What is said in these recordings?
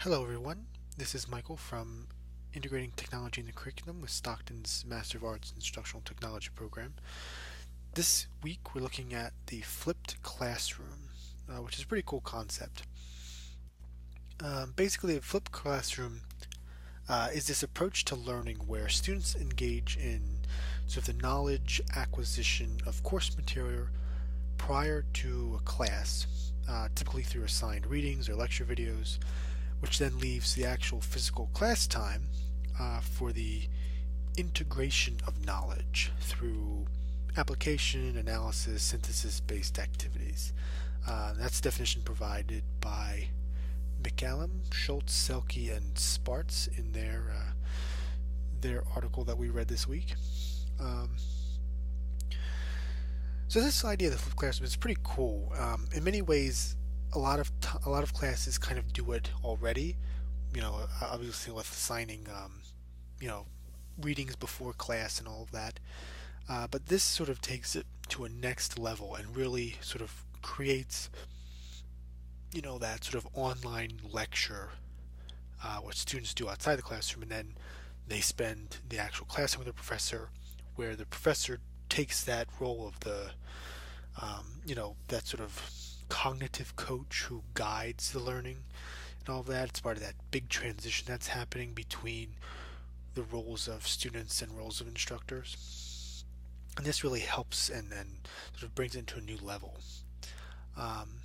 Hello everyone, this is Michael from Integrating Technology in the Curriculum with Stockton's Master of Arts Instructional Technology program. This week we're looking at the flipped classroom, which is a pretty cool concept. Basically, a flipped classroom is this approach to learning where students engage in sort of the knowledge acquisition of course material prior to a class, typically through assigned readings or lecture videos, which then leaves the actual physical class time for the integration of knowledge through application, analysis, synthesis-based activities. That's the definition provided by McCallum, Schultz, Selke, and Sparts in their article that we read this week. Um, so this idea of the flipped classroom is pretty cool. In many ways, a lot of classes kind of do it already. Obviously with assigning, you know, readings before class and all of that. But this sort of takes it to a next level and really sort of creates, that sort of online lecture, what students do outside the classroom, and then they spend the actual classroom with the professor, where the professor takes that role of that sort of cognitive coach who guides the learning and all of that. It's part of that big transition that's happening between the roles of students and roles of instructors. And this really helps and sort of brings it into a new level. Um,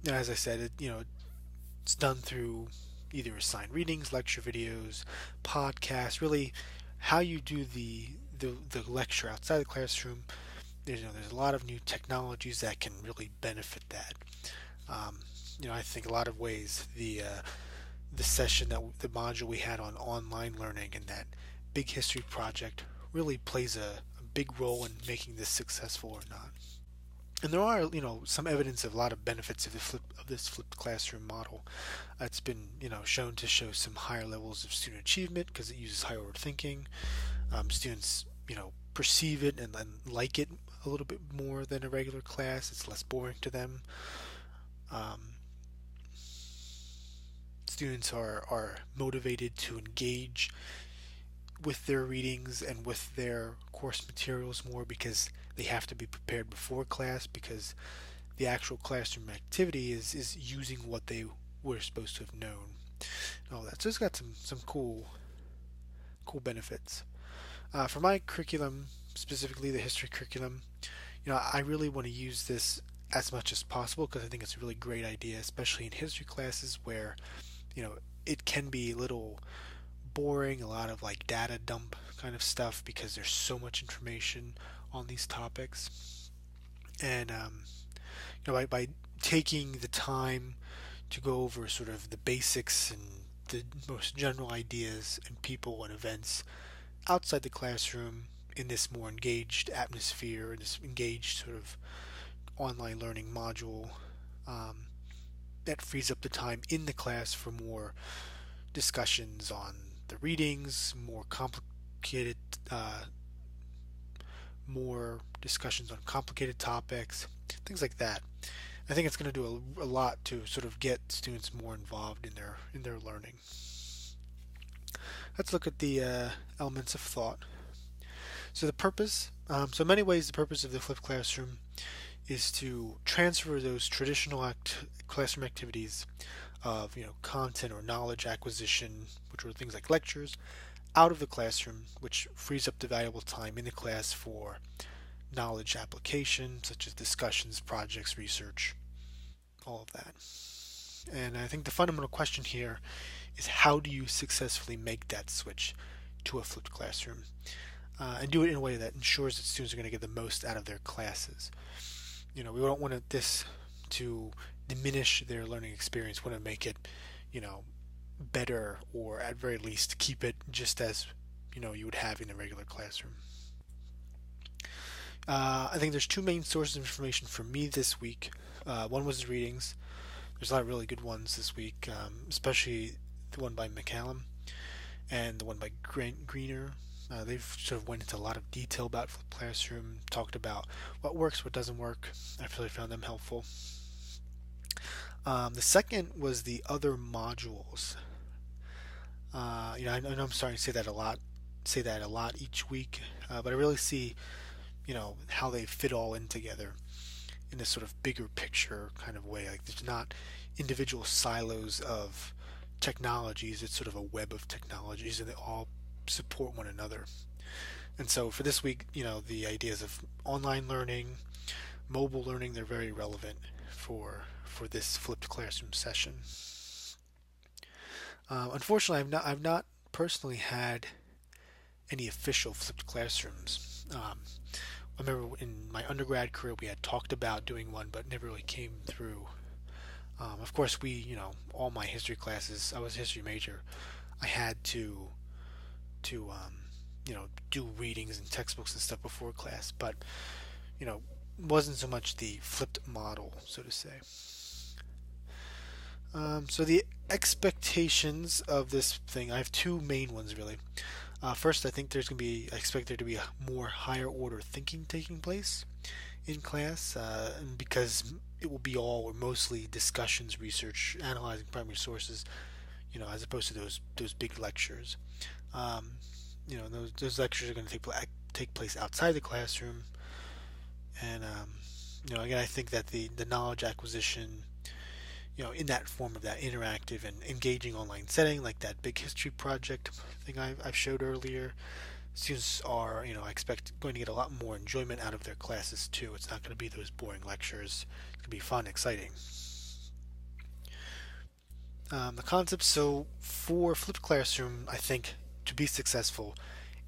as I said, it's done through either assigned readings, lecture videos, podcasts. Really, how you do the lecture outside the classroom. There's a lot of new technologies that can really benefit that. Um, I think a lot of ways the session the module we had on online learning and that big history project really plays a big role in making this successful or not. And there are, some evidence of a lot of benefits of this flipped classroom model. It's been, shown to show some higher levels of student achievement because it uses higher order thinking. Students, perceive it and like it a little bit more than a regular class. It's less boring to them. Um, Students are motivated to engage with their readings and with their course materials more because they have to be prepared before class, because the actual classroom activity is using what they were supposed to have known and all that. So it's got some cool benefits. For my curriculum, specifically the history curriculum, I really want to use this as much as possible because I think it's a really great idea, especially in history classes where it can be a little boring, a lot of like data dump kind of stuff because there's so much information on these topics. And by taking the time to go over sort of the basics and the most general ideas and people and events outside the classroom in this more engaged atmosphere, in this engaged sort of online learning module, um, that frees up the time in the class for more discussions on the readings, more discussions on complicated topics, things like that. I think it's going to do a lot to sort of get students more involved in their learning. Let's look at the elements of thought. So the purpose. So in many ways, the purpose of the flipped classroom is to transfer those traditional classroom activities of content or knowledge acquisition, which are things like lectures, out of the classroom, which frees up the valuable time in the class for knowledge application, such as discussions, projects, research, all of that. And I think the fundamental question here is how do you successfully make that switch to a flipped classroom and do it in a way that ensures that students are going to get the most out of their classes. We don't want this to diminish their learning experience. We want to make it, better, or at very least keep it just as you would have in a regular classroom. I think there's two main sources of information for me this week. One was the readings. There's a lot of really good ones this week, especially the one by McCallum and the one by Greener. They've sort of went into a lot of detail about flipped classroom, talked about what works, what doesn't work. I've really found them helpful. The second was the other modules. I know I'm starting to say that a lot each week, but I really see, how they fit all in together in this sort of bigger picture kind of way. Like there's not individual silos of technologies, it's sort of a web of technologies and they all support one another. And so for this week, the ideas of online learning, mobile learning, they're very relevant for this flipped classroom session. Unfortunately, I've not personally had any official flipped classrooms. I remember in my undergrad career we had talked about doing one, but never really came through. Of course, all my history classes, I was a history major. I had to do readings and textbooks and stuff before class, but you know, wasn't so much the flipped model, so to say. So the expectations of this thing, I have two main ones really. First, I expect there to be a more higher order thinking taking place in class, because it will be all or mostly discussions, research, analyzing primary sources, as opposed to those big lectures. Um, those lectures are going to take place outside the classroom, and again, I think that the knowledge acquisition, in that form of that interactive and engaging online setting, like that big history project thing I've showed earlier, students are, I expect, going to get a lot more enjoyment out of their classes too. It's not going to be those boring lectures. It's going to be fun, exciting. The concept, so for flipped classroom, I think to be successful,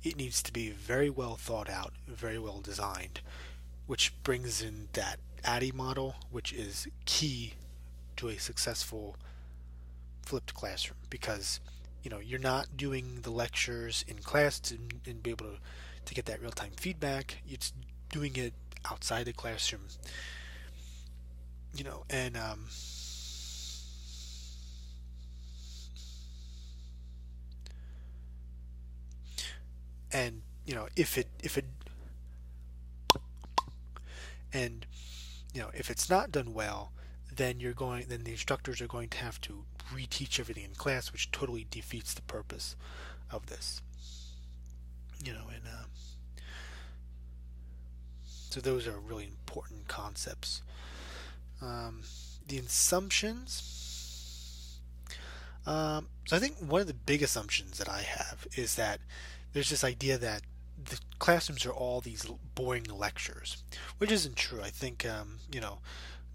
it needs to be very well thought out, very well designed, which brings in that ADDIE model, which is key to a successful flipped classroom, because you're not doing the lectures in class and be able to get that real-time feedback. It's doing it outside the classroom, and if it and if it's not done well, then the instructors are going to have to reteach everything in class, which totally defeats the purpose of this. And so those are really important concepts. The assumptions. So I think one of the big assumptions that I have is that there's this idea that the classrooms are all these boring lectures, which isn't true. I think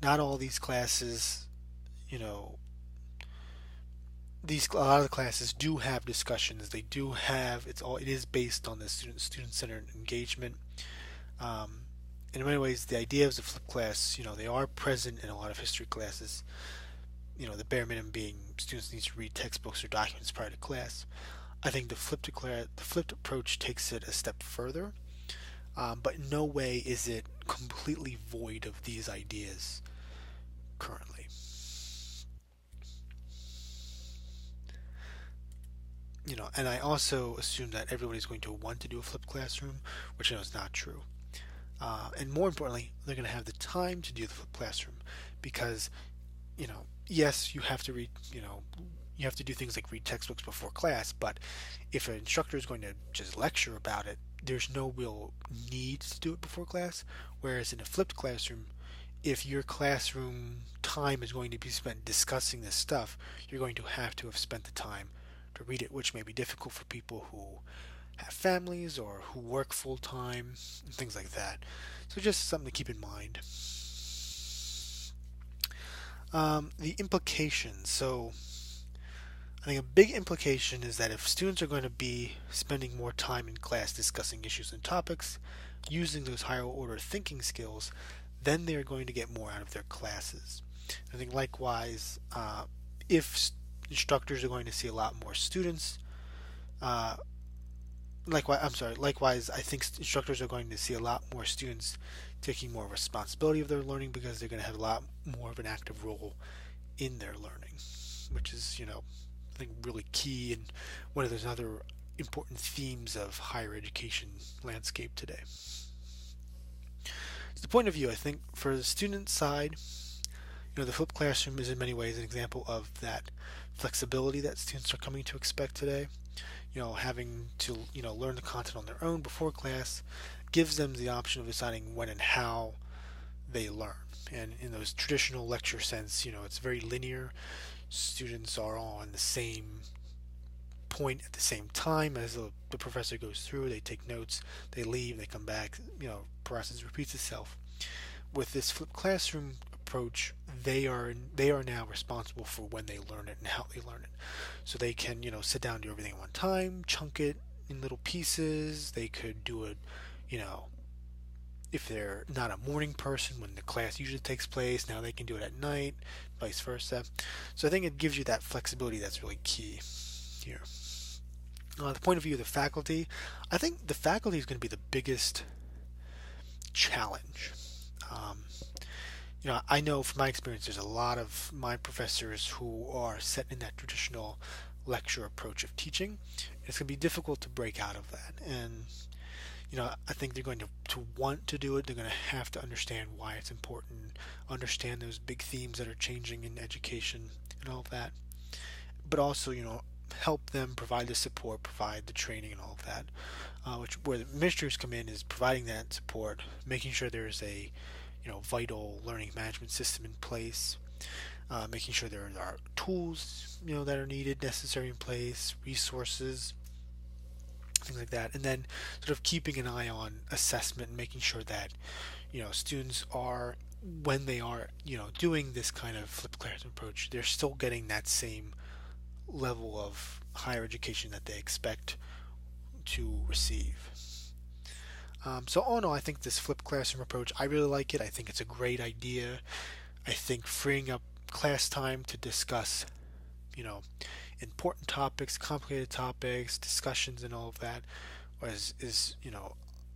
not all these classes, you know, a lot of the classes do have discussions. They do have it is based on the student-centered engagement. Um, in many ways, the ideas of flipped class, they are present in a lot of history classes. The bare minimum being students need to read textbooks or documents prior to class. I think the flipped approach takes it a step further, but in no way is it completely void of these ideas currently. And I also assume that everybody's going to want to do a flipped classroom, which I know is not true. And more importantly, they're going to have the time to do the flipped classroom because, yes, you have to read, you have to do things like read textbooks before class, but if an instructor is going to just lecture about it, there's no real need to do it before class. Whereas in a flipped classroom, if your classroom time is going to be spent discussing this stuff, you're going to have spent the time to read it, which may be difficult for people who have families or who work full time and things like that. So just something to keep in mind. The implications. So I think a big implication is that if students are going to be spending more time in class discussing issues and topics, using those higher order thinking skills, then they're going to get more out of their classes. I think likewise, if instructors are going to see a lot more students, likewise, I think instructors are going to see a lot more students taking more responsibility of their learning because they're going to have a lot more of an active role in their learning, which is, I think really key and one of those other important themes of higher education landscape today. So the point of view, I think, for the student side, the flipped classroom is in many ways an example of that flexibility that students are coming to expect today. Having to, learn the content on their own before class gives them the option of deciding when and how they learn. And in those traditional lecture sense, it's very linear. Students are all on the same point at the same time as the professor goes through. They take notes, they leave, they come back. Process repeats itself. With this flipped classroom approach, they are now responsible for when they learn it and how they learn it. So they can sit down and do everything at one time, chunk it in little pieces. They could do it, you know, if they're not a morning person when the class usually takes place, now they can do it at night, vice versa. So I think it gives you that flexibility that's really key here. The point of view of the faculty, I think the faculty is going to be the biggest challenge. Um, I know from my experience, there's a lot of my professors who are set in that traditional lecture approach of teaching. It's going to be difficult to break out of that. And, I think they're going to want to do it. They're going to have to understand why it's important, understand those big themes that are changing in education and all of that. But also, help them provide the support, provide the training and all of that. Where the administrators come in is providing that support, making sure there's a vital learning management system in place, making sure there are tools that are needed, necessary in place, resources, things like that, and then sort of keeping an eye on assessment and making sure that students are, when they are doing this kind of flipped classroom approach, they're still getting that same level of higher education that they expect to receive. So all in all, I think this flipped classroom approach, I really like it. I think it's a great idea. I think freeing up class time to discuss, important topics, complicated topics, discussions, and all of that is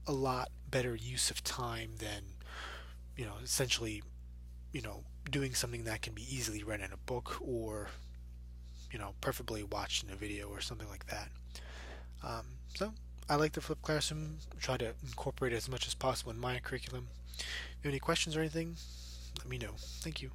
a lot better use of time than essentially doing something that can be easily read in a book or preferably watched in a video or something like that. So I like the flipped classroom. Try to incorporate it as much as possible in my curriculum. If you have any questions or anything, let me know. Thank you.